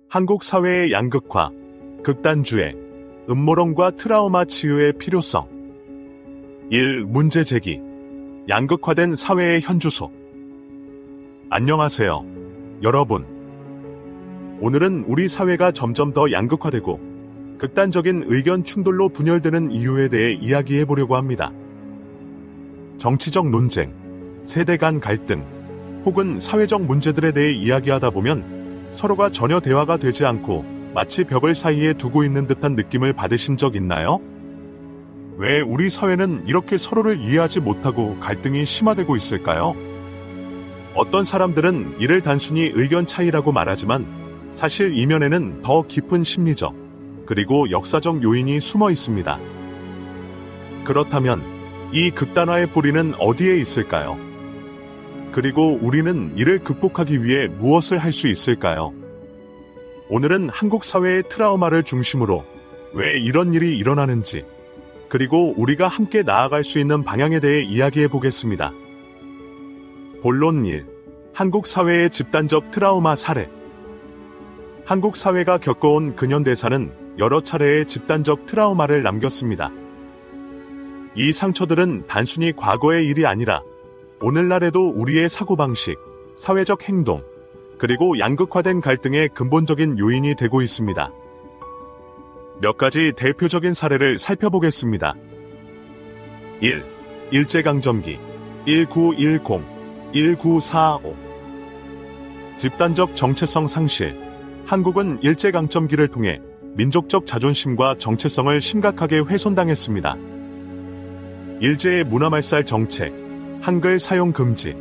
한국 사회의 양극화, 극단주의, 음모론과 트라우마 치유의 필요성. 1. 문제 제기. 양극화된 사회의 현주소. 안녕하세요, 여러분. 오늘은 우리 사회가 점점 더 양극화되고 극단적인 의견 충돌로 분열되는 이유에 대해 이야기해 보려고 합니다. 정치적 논쟁, 세대 간 갈등, 혹은 사회적 문제들에 대해 이야기하다 보면 서로가 전혀 대화가 되지 않고 마치 벽을 사이에 두고 있는 듯한 느낌을 받으신 적 있나요? 왜 우리 사회는 이렇게 서로를 이해하지 못하고 갈등이 심화되고 있을까요? 어떤 사람들은 이를 단순히 의견 차이라고 말하지만 사실 이면에는 더 깊은 심리적, 그리고 역사적 요인이 숨어 있습니다. 그렇다면 이 극단화의 뿌리는 어디에 있을까요? 그리고 우리는 이를 극복하기 위해 무엇을 할 수 있을까요? 오늘은 한국 사회의 트라우마를 중심으로 왜 이런 일이 일어나는지, 그리고 우리가 함께 나아갈 수 있는 방향에 대해 이야기해 보겠습니다. 본론 1. 한국 사회의 집단적 트라우마 사례. 한국 사회가 겪어온 근현대사는 여러 차례의 집단적 트라우마를 남겼습니다. 이 상처들은 단순히 과거의 일이 아니라 오늘날에도 우리의 사고방식, 사회적 행동, 그리고 양극화된 갈등의 근본적인 요인이 되고 있습니다. 몇 가지 대표적인 사례를 살펴보겠습니다. 1. 일제강점기 1910, 1945. 집단적 정체성 상실. 한국은 일제강점기를 통해 민족적 자존심과 정체성을 심각하게 훼손당했습니다. 일제의 문화말살 정책, 한글 사용 금지,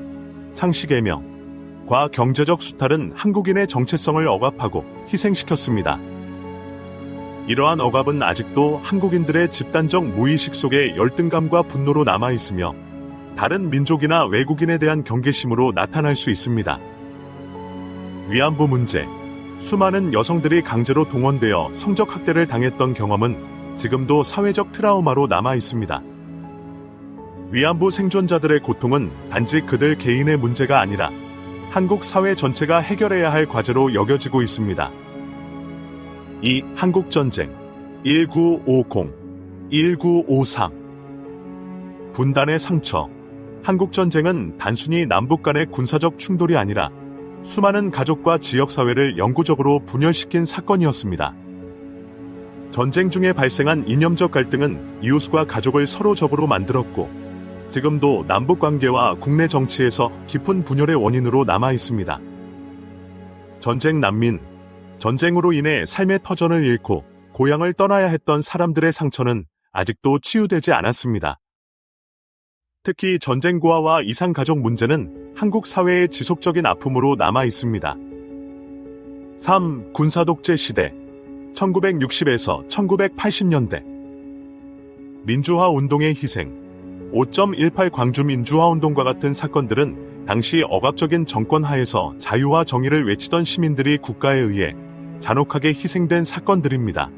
창씨개명, 과경제적 수탈은 한국인의 정체성을 억압하고 희생시켰습니다. 이러한 억압은 아직도 한국인들의 집단적 무의식 속에 열등감과 분노로 남아있으며 다른 민족이나 외국인에 대한 경계심으로 나타날 수 있습니다. 위안부 문제. 수많은 여성들이 강제로 동원되어 성적 학대를 당했던 경험은 지금도 사회적 트라우마로 남아있습니다. 위안부 생존자들의 고통은 단지 그들 개인의 문제가 아니라 한국 사회 전체가 해결해야 할 과제로 여겨지고 있습니다. 2. 한국전쟁 1950, 1953. 분단의 상처. 한국전쟁은 단순히 남북 간의 군사적 충돌이 아니라 수많은 가족과 지역사회를 영구적으로 분열시킨 사건이었습니다. 전쟁 중에 발생한 이념적 갈등은 이웃과 가족을 서로 적으로 만들었고 지금도 남북관계와 국내 정치에서 깊은 분열의 원인으로 남아 있습니다. 전쟁 난민. 전쟁으로 인해 삶의 터전을 잃고 고향을 떠나야 했던 사람들의 상처는 아직도 치유되지 않았습니다. 특히 전쟁 고아와 이상가족 문제는 한국 사회의 지속적인 아픔으로 남아 있습니다. 3. 군사독재 시대 1960에서 1980년대. 민주화 운동의 희생. 5.18 광주 민주화 운동과 같은 사건들은 당시 억압적인 정권 하에서 자유와 정의를 외치던 시민들이 국가에 의해 잔혹하게 희생된 사건들입니다.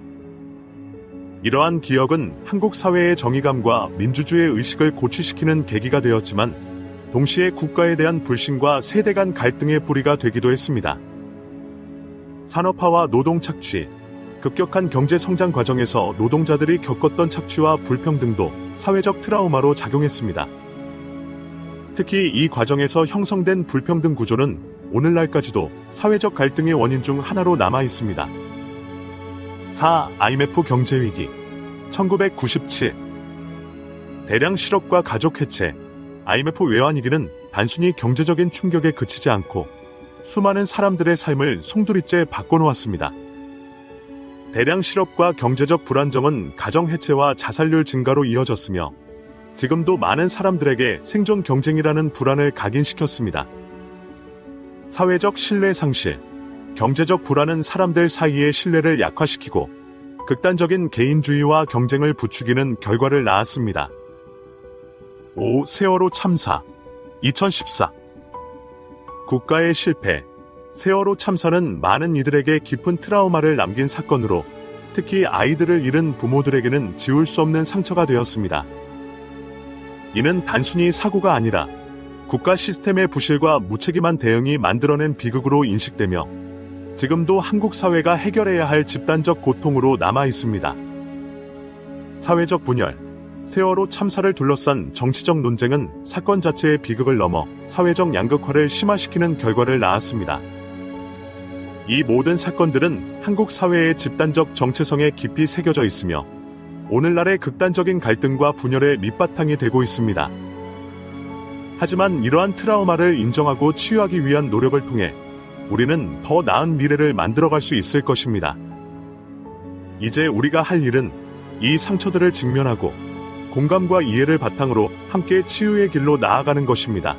이러한 기억은 한국 사회의 정의감과 민주주의 의식을 고취시키는 계기가 되었지만 동시에 국가에 대한 불신과 세대 간 갈등의 뿌리가 되기도 했습니다. 산업화와 노동 착취. 급격한 경제 성장 과정에서 노동자들이 겪었던 착취와 불평등도 사회적 트라우마로 작용했습니다. 특히 이 과정에서 형성된 불평등 구조는 오늘날까지도 사회적 갈등의 원인 중 하나로 남아 있습니다. 4. IMF 경제위기 1997. 대량 실업과 가족 해체. IMF 외환위기는 단순히 경제적인 충격에 그치지 않고 수많은 사람들의 삶을 송두리째 바꿔놓았습니다. 대량 실업과 경제적 불안정은 가정 해체와 자살률 증가로 이어졌으며 지금도 많은 사람들에게 생존 경쟁이라는 불안을 각인시켰습니다. 사회적 신뢰 상실. 경제적 불안은 사람들 사이의 신뢰를 약화시키고 극단적인 개인주의와 경쟁을 부추기는 결과를 낳았습니다. 5. 세월호 참사 2014. 국가의 실패. 세월호 참사는 많은 이들에게 깊은 트라우마를 남긴 사건으로 특히 아이들을 잃은 부모들에게는 지울 수 없는 상처가 되었습니다. 이는 단순히 사고가 아니라 국가 시스템의 부실과 무책임한 대응이 만들어낸 비극으로 인식되며 지금도 한국 사회가 해결해야 할 집단적 고통으로 남아 있습니다. 사회적 분열, 세월호 참사를 둘러싼 정치적 논쟁은 사건 자체의 비극을 넘어 사회적 양극화를 심화시키는 결과를 낳았습니다. 이 모든 사건들은 한국 사회의 집단적 정체성에 깊이 새겨져 있으며 오늘날의 극단적인 갈등과 분열의 밑바탕이 되고 있습니다. 하지만 이러한 트라우마를 인정하고 치유하기 위한 노력을 통해 우리는 더 나은 미래를 만들어갈 수 있을 것입니다. 이제 우리가 할 일은 이 상처들을 직면하고 공감과 이해를 바탕으로 함께 치유의 길로 나아가는 것입니다.